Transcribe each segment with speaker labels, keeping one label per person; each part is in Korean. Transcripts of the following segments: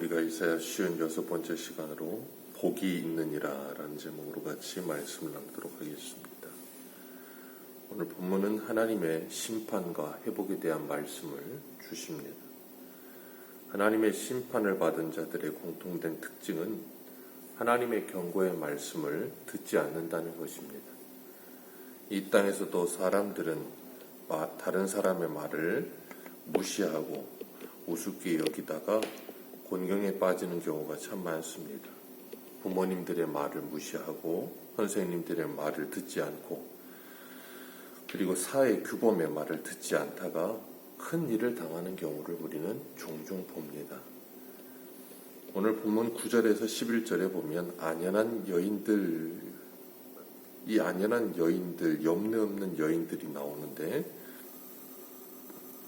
Speaker 1: 우리가 이사야 56번째 시간으로 복이 있느니라 라는 제목으로 같이 말씀을 나누도록 하겠습니다. 오늘 본문은 하나님의 심판과 회복에 대한 말씀을 주십니다. 하나님의 심판을 받은 자들의 공통된 특징은 하나님의 경고의 말씀을 듣지 않는다는 것입니다. 이 땅에서도 사람들은 다른 사람의 말을 무시하고 우습게 여기다가 곤경에 빠지는 경우가 참 많습니다. 부모님들의 말을 무시하고 선생님들의 말을 듣지 않고 그리고 사회 규범의 말을 듣지 않다가 큰 일을 당하는 경우를 우리는 종종 봅니다. 오늘 본문 9절에서 11절에 보면 이 안연한 여인들, 염려 없는 여인들이 나오는데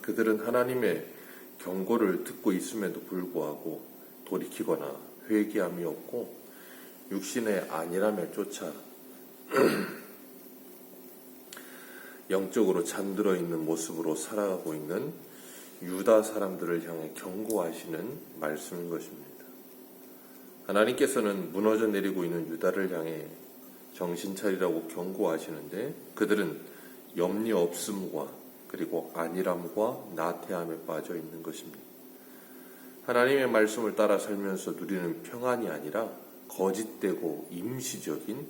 Speaker 1: 그들은 하나님의 경고를 듣고 있음에도 불구하고 돌이키거나 회개함이 없고 육신의 안일함에 쫓아 영적으로 잠들어 있는 모습으로 살아가고 있는 유다 사람들을 향해 경고하시는 말씀인 것입니다. 하나님께서는 무너져 내리고 있는 유다를 향해 정신 차리라고 경고하시는데 그들은 염려 없음과 그리고 안일함과 나태함에 빠져 있는 것입니다. 하나님의 말씀을 따라 살면서 누리는 평안이 아니라 거짓되고 임시적인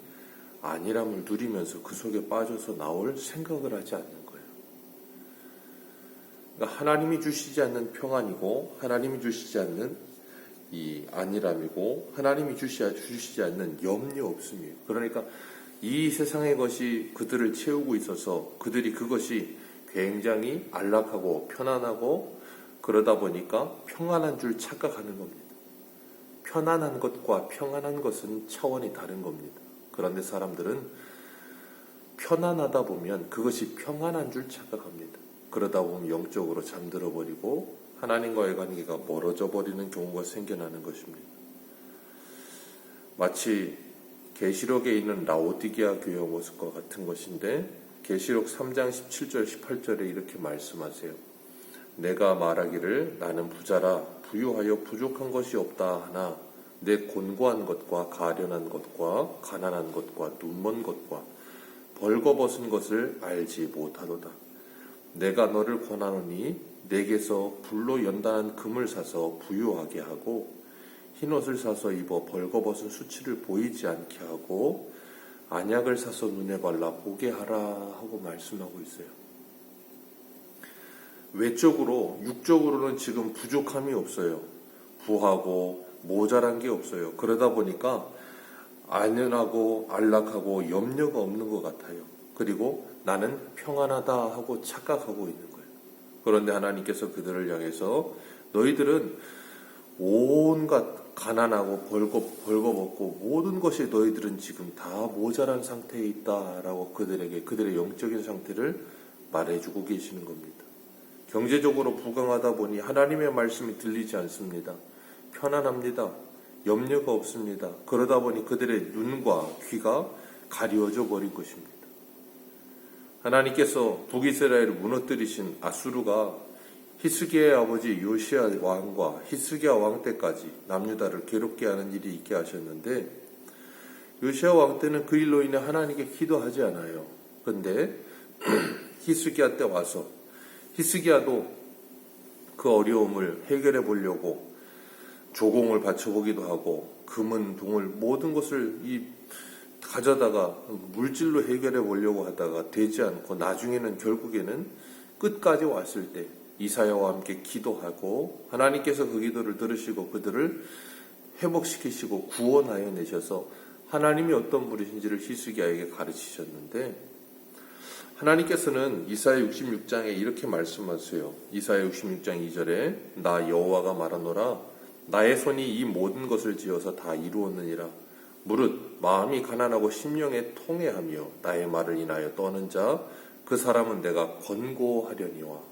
Speaker 1: 안일함을 누리면서 그 속에 빠져서 나올 생각을 하지 않는 거예요. 그러니까 하나님이 주시지 않는 평안이고 하나님이 주시지 않는 이 안일함이고 하나님이 주시지 않는 염려 없음이에요. 그러니까 이 세상의 것이 그들을 채우고 있어서 그들이 그것이 굉장히 안락하고 편안하고 그러다 보니까 평안한 줄 착각하는 겁니다. 편안한 것과 평안한 것은 차원이 다른 겁니다. 그런데 사람들은 편안하다 보면 그것이 평안한 줄 착각합니다. 그러다 보면 영적으로 잠들어 버리고 하나님과의 관계가 멀어져 버리는 경우가 생겨나는 것입니다. 마치 계시록에 있는 라오디게아 교회의 모습과 같은 것인데 계시록 3장 17절 18절에 이렇게 말씀하세요. 내가 말하기를 나는 부자라 부유하여 부족한 것이 없다 하나 내 곤고한 것과 가련한 것과 가난한 것과 눈먼 것과 벌거벗은 것을 알지 못하도다. 내가 너를 권하노니 내게서 불로 연단한 금을 사서 부유하게 하고 흰옷을 사서 입어 벌거벗은 수치를 보이지 않게 하고 안약을 사서 눈에 발라 보게 하라 하고 말씀하고 있어요. 외적으로 육적으로는 지금 부족함이 없어요. 부하고 모자란 게 없어요. 그러다 보니까 안연하고 안락하고 염려가 없는 것 같아요. 그리고 나는 평안하다 하고 착각하고 있는 거예요. 그런데 하나님께서 그들을 향해서 너희들은 온갖 가난하고 벌거벗고 모든 것이 너희들은 지금 다 모자란 상태에 있다라고 그들에게 그들의 영적인 상태를 말해주고 계시는 겁니다. 경제적으로 부강하다 보니 하나님의 말씀이 들리지 않습니다. 편안합니다. 염려가 없습니다. 그러다 보니 그들의 눈과 귀가 가려져 버린 것입니다. 하나님께서 북이스라엘을 무너뜨리신 아수르가 히스기야의 아버지 요시야 왕과 히스기야 왕 때까지 남유다를 괴롭게 하는 일이 있게 하셨는데 요시야 왕 때는 그 일로 인해 하나님께 기도하지 않아요. 그런데 히스기야 때 와서 히스기야도 그 어려움을 해결해 보려고 조공을 바쳐보기도 하고 금은 동을 모든 것을 가져다가 물질로 해결해 보려고 하다가 되지 않고 나중에는 결국에는 끝까지 왔을 때 이사야와 함께 기도하고 하나님께서 그 기도를 들으시고 그들을 회복시키시고 구원하여 내셔서 하나님이 어떤 분이신지를 히스기야에게 가르치셨는데 하나님께서는 이사야 66장에 이렇게 말씀하세요. 이사야 66장 2절에 나 여호와가 말하노라 나의 손이 이 모든 것을 지어서 다 이루었느니라. 무릇 마음이 가난하고 심령에 통회하며 나의 말을 인하여 떠는 자 그 사람은 내가 권고하려니와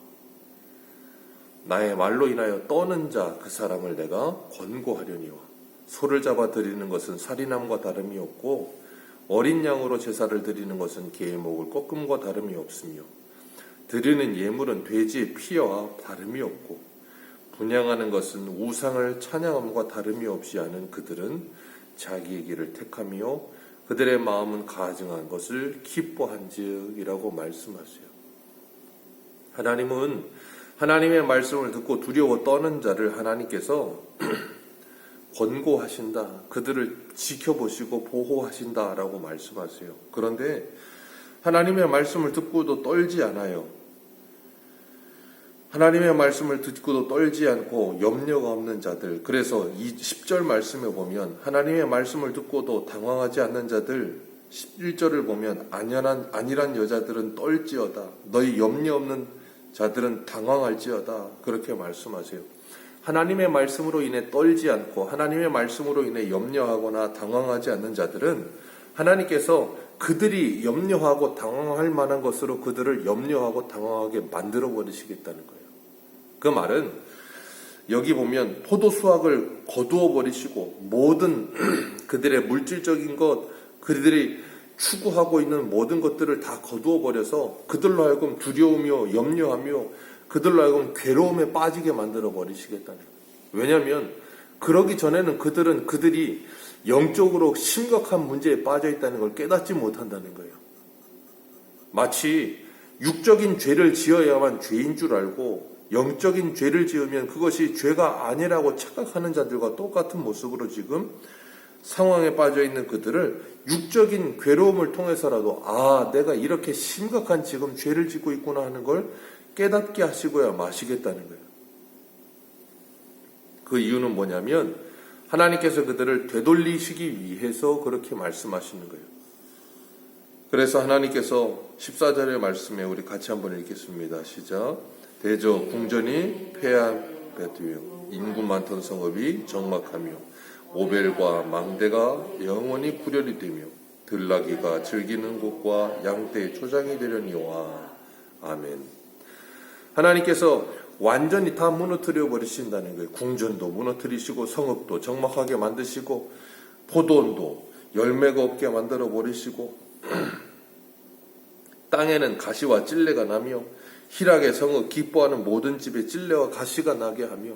Speaker 1: 나의 말로 인하여 떠는 자 그 사람을 내가 권고하려니와 소를 잡아 드리는 것은 살인함과 다름이 없고 어린 양으로 제사를 드리는 것은 개의 목을 꺾음과 다름이 없으며 드리는 예물은 돼지의 피와 다름이 없고 분향하는 것은 우상을 찬양함과 다름이 없이 하는 그들은 자기의 길을 택하며 그들의 마음은 가증한 것을 기뻐한즉 이라고 말씀하세요. 하나님은 하나님의 말씀을 듣고 두려워 떠는 자를 하나님께서 권고하신다. 그들을 지켜보시고 보호하신다라고 말씀하세요. 그런데 하나님의 말씀을 듣고도 떨지 않아요. 하나님의 말씀을 듣고도 떨지 않고 염려가 없는 자들. 그래서 이 10절 말씀에 보면 하나님의 말씀을 듣고도 당황하지 않는 자들, 11절을 보면 안일한 여자들은 떨지어다. 너희 염려 없는 자들은 당황할지어다. 그렇게 말씀하세요. 하나님의 말씀으로 인해 떨지 않고 하나님의 말씀으로 인해 염려하거나 당황하지 않는 자들은 하나님께서 그들이 염려하고 당황할 만한 것으로 그들을 염려하고 당황하게 만들어 버리시겠다는 거예요. 그 말은 여기 보면 포도 수확을 거두어 버리시고 모든 그들의 물질적인 것, 그들이 추구하고 있는 모든 것들을 다 거두어 버려서 그들로 하여금 두려우며 염려하며 그들로 하여금 괴로움에 빠지게 만들어 버리시겠다는 거예요. 왜냐하면 그러기 전에는 그들이 영적으로 심각한 문제에 빠져 있다는 걸 깨닫지 못한다는 거예요. 마치 육적인 죄를 지어야만 죄인 줄 알고 영적인 죄를 지으면 그것이 죄가 아니라고 착각하는 자들과 똑같은 모습으로 지금 상황에 빠져 있는 그들을 육적인 괴로움을 통해서라도 내가 이렇게 심각한 지금 죄를 짓고 있구나 하는 걸 깨닫게 하시고야 마시겠다는 거예요. 그 이유는 뭐냐면 하나님께서 그들을 되돌리시기 위해서 그렇게 말씀하시는 거예요. 그래서 하나님께서 14절의 말씀에 우리 같이 한번 읽겠습니다. 시작. 대저 궁전이 폐하되며 인구 많던 성읍이 적막하며 오벨과 망대가 영원히 구렬이 되며 들나귀가 즐기는 곳과 양떼의 초장이 되려니와. 아멘. 하나님께서 완전히 다 무너뜨려 버리신다는 거예요. 궁전도 무너뜨리시고 성읍도 적막하게 만드시고 포도원도 열매가 없게 만들어 버리시고 땅에는 가시와 찔레가 나며 희락의 성읍 기뻐하는 모든 집에 찔레와 가시가 나게 하며,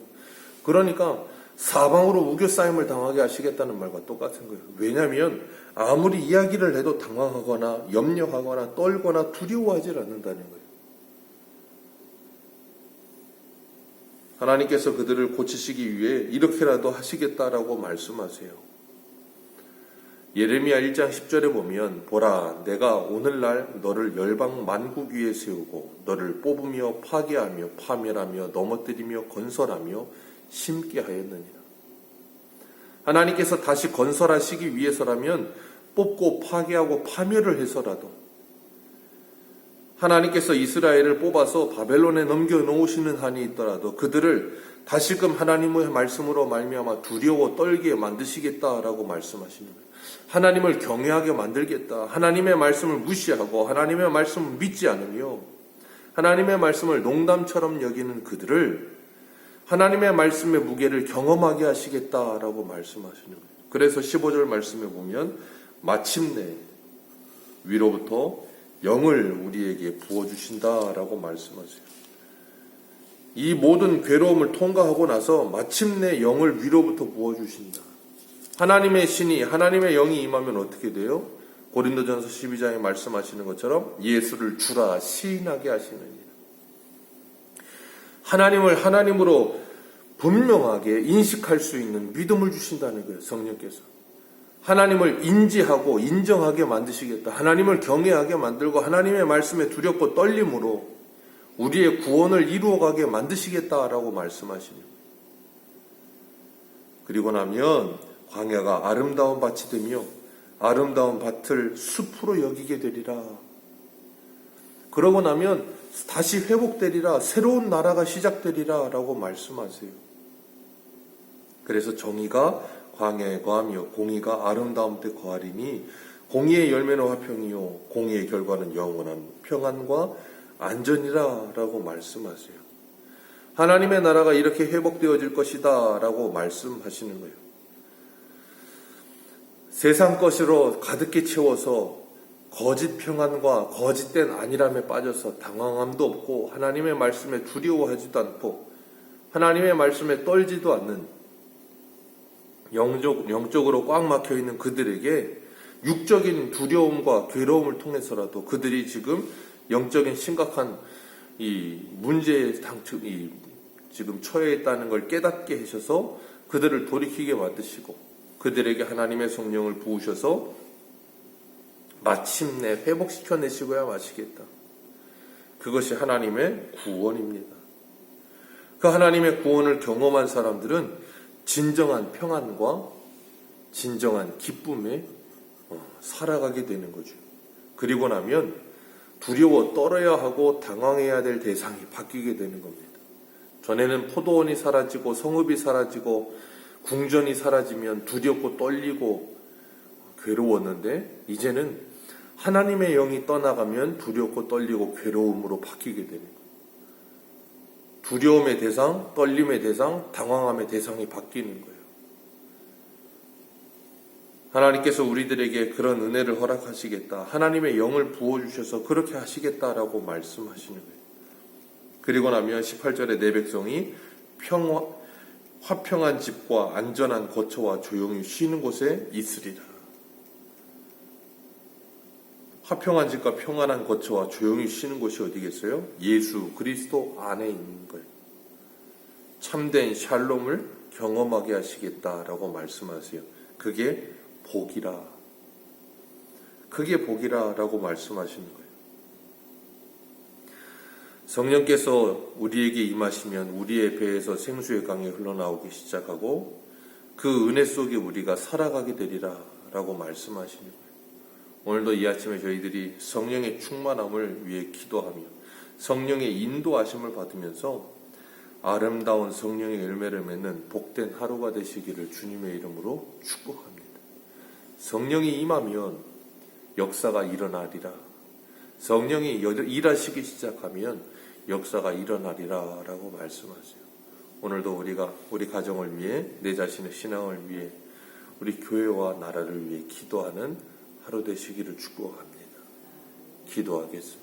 Speaker 1: 그러니까 사방으로 우겨싸임을 당하게 하시겠다는 말과 똑같은 거예요. 왜냐하면 아무리 이야기를 해도 당황하거나 염려하거나 떨거나 두려워하지 않는다는 거예요. 하나님께서 그들을 고치시기 위해 이렇게라도 하시겠다라고 말씀하세요. 예레미야 1장 10절에 보면 보라 내가 오늘날 너를 열방 만국 위에 세우고 너를 뽑으며 파괴하며 파멸하며 넘어뜨리며 건설하며 심게 하였느니라. 하나님께서 다시 건설하시기 위해서라면 뽑고 파괴하고 파멸을 해서라도 하나님께서 이스라엘을 뽑아서 바벨론에 넘겨놓으시는 한이 있더라도 그들을 다시금 하나님의 말씀으로 말미암아 두려워 떨게 만드시겠다라고 말씀하시는 거예요. 하나님을 경외하게 만들겠다. 하나님의 말씀을 무시하고 하나님의 말씀을 믿지 않으며 하나님의 말씀을 농담처럼 여기는 그들을 하나님의 말씀의 무게를 경험하게 하시겠다라고 말씀하시는 거예요. 그래서 15절 말씀에 보면 마침내 위로부터 영을 우리에게 부어주신다라고 말씀하세요. 이 모든 괴로움을 통과하고 나서 마침내 영을 위로부터 부어주신다. 하나님의 신이 하나님의 영이 임하면 어떻게 돼요? 고린도전서 12장에 말씀하시는 것처럼 예수를 주라 시인하게 하시느니라. 하나님을 하나님으로 분명하게 인식할 수 있는 믿음을 주신다는 거예요. 성령께서 하나님을 인지하고 인정하게 만드시겠다. 하나님을 경외하게 만들고 하나님의 말씀에 두렵고 떨림으로 우리의 구원을 이루어가게 만드시겠다라고 말씀하시는 거예요. 그리고 나면 광야가 아름다운 밭이 되며 아름다운 밭을 숲으로 여기게 되리라. 그러고 나면 다시 회복되리라. 새로운 나라가 시작되리라 라고 말씀하세요. 그래서 정의가 광야에 거하며 공의가 아름다운 데 거하리니 공의의 열매는 화평이요 공의의 결과는 영원한 평안과 안전이라 라고 말씀하세요. 하나님의 나라가 이렇게 회복되어질 것이다 라고 말씀하시는 거예요. 세상 것으로 가득히 채워서 거짓 평안과 거짓된 안일함에 빠져서 당황함도 없고 하나님의 말씀에 두려워하지도 않고 하나님의 말씀에 떨지도 않는 영적으로 꽉 막혀 있는 그들에게 육적인 두려움과 괴로움을 통해서라도 그들이 지금 영적인 심각한 이 문제에 지금 처해 있다는 걸 깨닫게 하셔서 그들을 돌이키게 만드시고 그들에게 하나님의 성령을 부으셔서 마침내 회복시켜내시고야 마시겠다. 그것이 하나님의 구원입니다. 그 하나님의 구원을 경험한 사람들은 진정한 평안과 진정한 기쁨에 살아가게 되는 거죠. 그리고 나면 두려워 떨어야 하고 당황해야 될 대상이 바뀌게 되는 겁니다. 전에는 포도원이 사라지고 성읍이 사라지고 궁전이 사라지면 두렵고 떨리고 괴로웠는데 이제는 하나님의 영이 떠나가면 두렵고 떨리고 괴로움으로 바뀌게 되는 거예요. 두려움의 대상, 떨림의 대상, 당황함의 대상이 바뀌는 거예요. 하나님께서 우리들에게 그런 은혜를 허락하시겠다. 하나님의 영을 부어주셔서 그렇게 하시겠다라고 말씀하시는 거예요. 그리고 나면 18절에 내 백성이 화평한 집과 안전한 거처와 조용히 쉬는 곳에 있으리라. 화평한 집과 평안한 거처와 조용히 쉬는 곳이 어디겠어요? 예수 그리스도 안에 있는 거예요. 참된 샬롬을 경험하게 하시겠다라고 말씀하세요. 그게 복이라. 그게 복이라라고 말씀하시는 거예요. 성령께서 우리에게 임하시면 우리의 배에서 생수의 강이 흘러나오기 시작하고 그 은혜 속에 우리가 살아가게 되리라라고 말씀하시는 거예요. 오늘도 이 아침에 저희들이 성령의 충만함을 위해 기도하며 성령의 인도하심을 받으면서 아름다운 성령의 열매를 맺는 복된 하루가 되시기를 주님의 이름으로 축복합니다. 성령이 임하면 역사가 일어나리라. 성령이 일하시기 시작하면 역사가 일어나리라 라고 말씀하세요. 오늘도 우리가 우리 가정을 위해 내 자신의 신앙을 위해 우리 교회와 나라를 위해 기도하는 하루 되시기를 축복합니다. 기도하겠습니다.